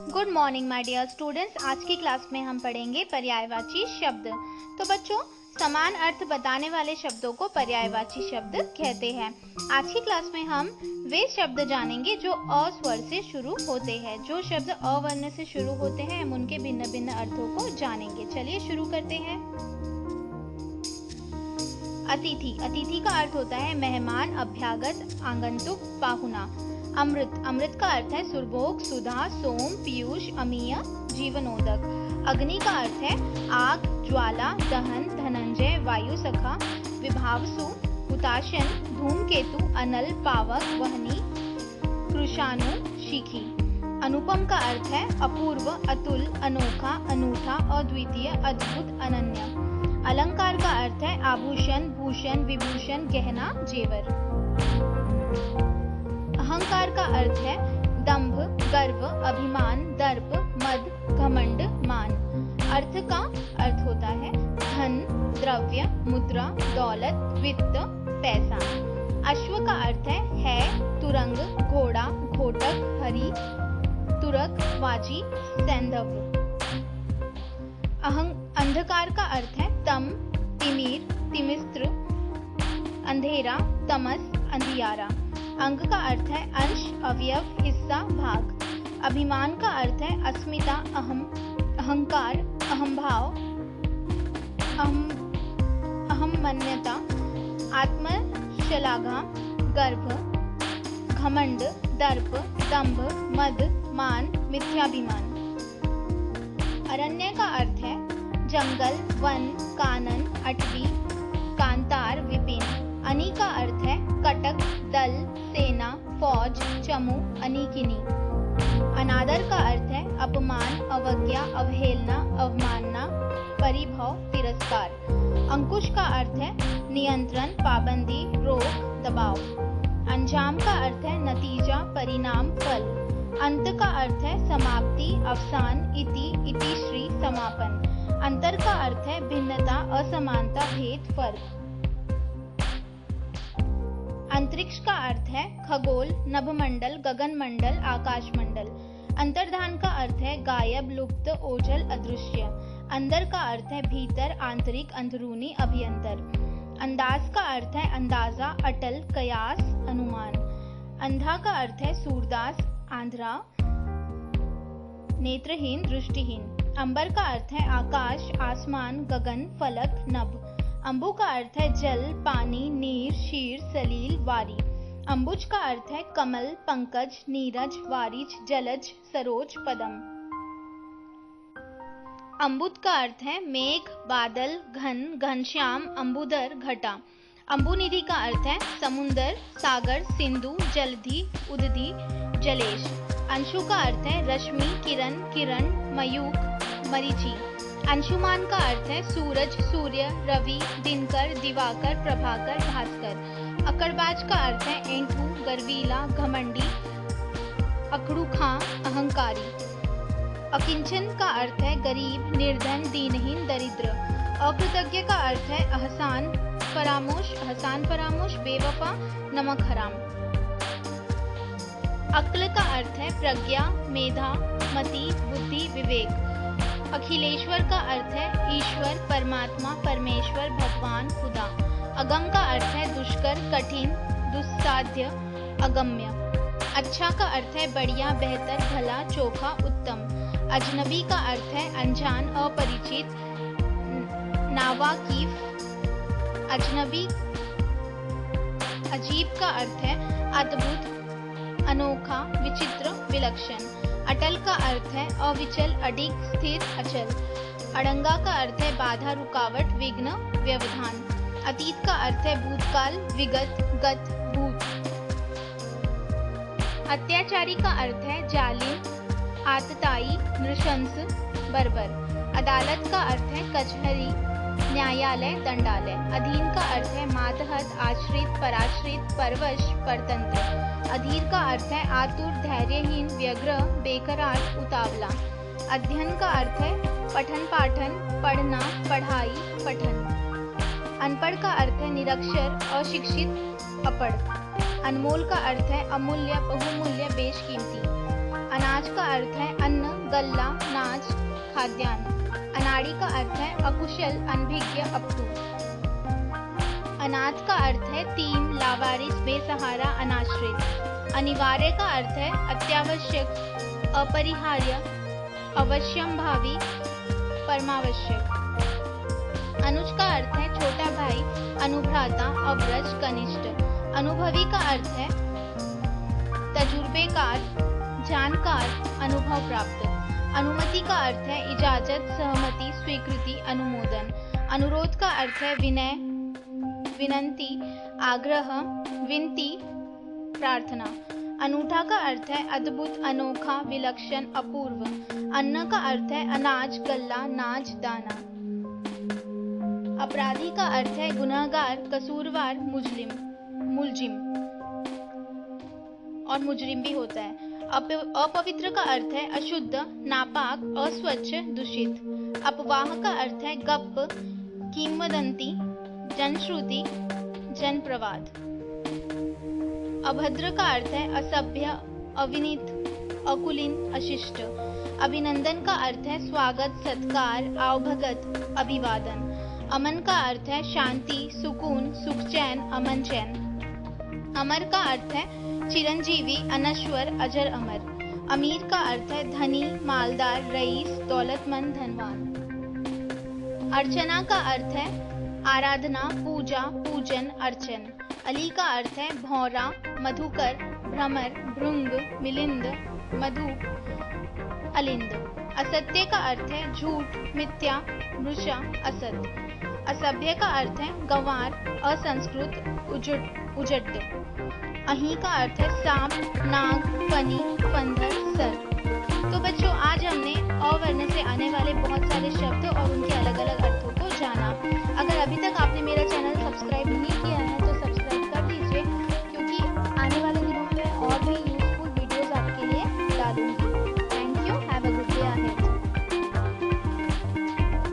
Good morning my dear students. आज की class में हम पढ़ेंगे पर्यायवाची शब्द। तो बच्चों, समान अर्थ बताने वाले शब्दों को पर्यायवाची शब्द कहते हैं। आज की क्लास में हम वे शब्द जानेंगे जो अ स्वर से शुरू होते हैं। जो शब्द अ वर्ण से शुरू होते हैं हम उनके भिन्न भिन्न अर्थों को जानेंगे। चलिए शुरू करते हैं। अतिथि। अतिथि का अर्थ होता है मेहमान, अभ्यागत, आगंतुक, पाहुना। अमृत। अमृत का अर्थ है सुरभोग, सुधा, सोम, पीयूष, अमीय, जीवनोदक। अग्नि का अर्थ है आग, ज्वाला, दहन, धनंजय, वायु सखा, विभावसु, हुताशन, धूमकेतु, अनल, पावक, वहनी, कृशाणु, शिखी। अनुपम का अर्थ है अपूर्व, अतुल, अनोखा, अनूठा, अद्वितीय, अद्भुत, अनन्य। अलंकार का अर्थ है आभूषण, भूषण, विभूषण, गहना, जेवर। अहंकार का अर्थ है दंभ, गर्व, अभिमान, दर्प, मद, घमंड, मान। अर्थ का अर्थ होता है धन, द्रव्य, मुद्रा, दौलत, वित्त, पैसा। अश्व का अर्थ है तुरंग, घोड़ा, घोटक, हरि, तुरक, वाजी, सैंधव। अंधकार का अर्थ है तम, तिमिर, तिमिस्त्र, अंधेरा, तमस, अंधियारा। अंग का अर्थ है अंश, अवयव, हिस्सा, भाग। अभिमान का अर्थ है अस्मिता, अहम, अहंकार, अहंभाव, अहमन्यता, आत्मश्लाघा, गर्भ, घमंड, दर्प, दंभ, मद, मान, मिथ्याभिमान। अरण्य का अर्थ है जंगल, वन, कानन, अटवी, कांतार, विपिन। अनि का अर्थ है कटक, दल, सेना, फौज, चमू, अनिकिनी। अनादर का अर्थ है अपमान, अवज्ञा, अवहेलना, अवमानना, परिभव, तिरस्कार। अंकुश का अर्थ है नियंत्रण, पाबंदी, रोक, दबाव। अंजाम का अर्थ है नतीजा, परिणाम, फल। अंत का अर्थ है समाप्ति, अवसान, इति, इतिश्री, समापन। अंतर का अर्थ है भिन्नता, असमानता, भेद, फर्क। अंतरिक्ष का अर्थ है खगोल, नभमंडल, गगनमंडल, आकाशमंडल। अंतर्धान का अर्थ है गायब, लुप्त, ओझल, अदृश्य। अंदर का अर्थ है भीतर, आंतरिक, अंदरूनी, अभ्यंतर। अंदाज का अर्थ है अंदाजा, अटल, कयास, अनुमान। अंधा का अर्थ है सूरदास, आंध्रा, नेत्रहीन, दृष्टिहीन। अंबर का अर्थ है आकाश, आसमान, गगन, फलक, नभ। अंबु का अर्थ है जल, पानी, नीर, शीर, सलील, वारी। अंबुज का अर्थ है कमल, पंकज, नीरज, वारिज, जलज, सरोज, पदम। अम्बुद का अर्थ है मेघ, बादल, घन, घनश्याम, अंबुदर, घटा। अंबुनिधि का अर्थ है समुंदर, सागर, सिंधु, जलधि, उदधि, जलेश। अंशु का अर्थ है रश्मि, किरण, किरण, मयूख, मरीचि। अंशुमान का अर्थ है सूरज, सूर्य, रवि, दिनकर, दिवाकर, प्रभाकर, भास्कर। अकड़बाज का अर्थ है एंठू, गर्वीला, घमंडी, अकड़ू खां, अहंकारी। अकिंचन का अर्थ है गरीब, निर्धन, दीनहीन, दरिद्र। अकृतज्ञ का अर्थ है अहसान, फरामोश, बेवफा, नमक हराम। अक्ल का अर्थ है प्रज्ञा, मेधा, मति, बुद्धि, विवेक। अखिलेश्वर का अर्थ है ईश्वर, परमात्मा, परमेश्वर, भगवान, खुदा। अगम का अर्थ है दुष्कर, कठिन, दुस्साध्य, अगम्य। अच्छा का अर्थ है बढ़िया, बेहतर, भला, चोखा, उत्तम। अजनबी का अर्थ है अनजान, अपरिचित, नावाकिफ, अजनबी। अजीब का अर्थ है अद्भुत, अनोखा, विचित्र, विलक्षण। अटल का अर्थ है अविचल, अडिग, स्थिर, अचल। अड़ंगा का अर्थ है बाधा, रुकावट, विघ्न, व्यवधान। अतीत का अर्थ है भूतकाल, विगत, गत, भूत। अत्याचारी का अर्थ है जालिम, आतताई, नृशंस, बर्बर। अदालत का अर्थ है कचहरी, न्यायालय, दंडालय। अधीन का अर्थ है मातहत, आश्रित, पराश्रित, परवश, परतंत्र। अधीर का अर्थ है आतुर, धैर्यहीन, व्यग्र, बेकरार, उतावला। अध्ययन का अर्थ है पठन पाठन, पढ़ना, पढ़ाई, पठन। अनपढ़ का अर्थ है निरक्षर, अशिक्षित, अपढ़। अनमोल का अर्थ है अमूल्य, बहुमूल्य, बेशकीमती। अनाज का अर्थ है अन्न, गल्ला, नाच, खाद्यान्न। अनाड़ी का अर्थ है अकुशल, अनभिज्ञ, अपटू। अनाथ का अर्थ है तीन, लावारिस, बेसहारा, अनाश्रित। अनिवार्य का अर्थ है अत्यावश्यक, अपरिहार्य, अवश्यंभावी, परमावश्यक। अनुज का अर्थ है छोटा भाई, अनुभ्राता, अवरज, कनिष्ठ। अनुभवी का अर्थ है तजुर्बेकार, जानकार, अनुभव प्राप्त। अनुमति का अर्थ है इजाजत, सहमति, स्वीकृति, अनुमोदन। अनुरोध का अर्थ है विनय, विनंती, आग्रह, विनती, प्रार्थना। अनूठा का अर्थ है अद्भुत, अनोखा, विलक्षण, अपूर्व। अन्न का अर्थ है अनाज, गल्ला, नाज, दाना। अपराधी का अर्थ है गुनहगार, कसूरवार, मुलजिम और मुजरिम भी होता है। अपवित्र का अर्थ है अशुद्ध, नापाक, अस्वच्छ, दूषित। अपवाह का अर्थ है गप, किंवदंती, जनश्रुति, जनप्रवाद। अभद्र का अर्थ है असभ्य, अविनीत, अकुलीन, अशिष्ट। अभिनंदन का अर्थ है स्वागत, सत्कार, आवभगत, अभिवादन। अमन का अर्थ है शांति, सुकून, सुख, चैन, अमन, चैन। अमर का अर्थ है चिरंजीवी, अनश्वर, अजर, अमर। अमीर का अर्थ है धनी, मालदार, रईस, दौलतमंद, धनवान। अर्चना का अर्थ है आराधना, पूजा, पूजन, अर्चन। अली का अर्थ है भौरा, मधुकर, भ्रमर, भृंग, मिलिंद, मधु, अलिंद। असत्य का अर्थ है झूठ, मिथ्या, मृषा, असत। असभ्य का अर्थ है गंवार, असंस्कृत, उजट। अही का अर्थ है सांप, नाग, फनी, फंदर, सर्प। तो बच्चों, आज हमने अवर्ण से आने वाले बहुत सारे शब्द और उनके अलग अलग अर्थों को जाना। अगर अभी तक आपने मेरा चैनल सब्सक्राइब नहीं किया है तो सब्सक्राइब कर दीजिए, क्योंकि आने वाले दिनों में और भी यूजफुल वीडियोस आपके लिए डालूंगी।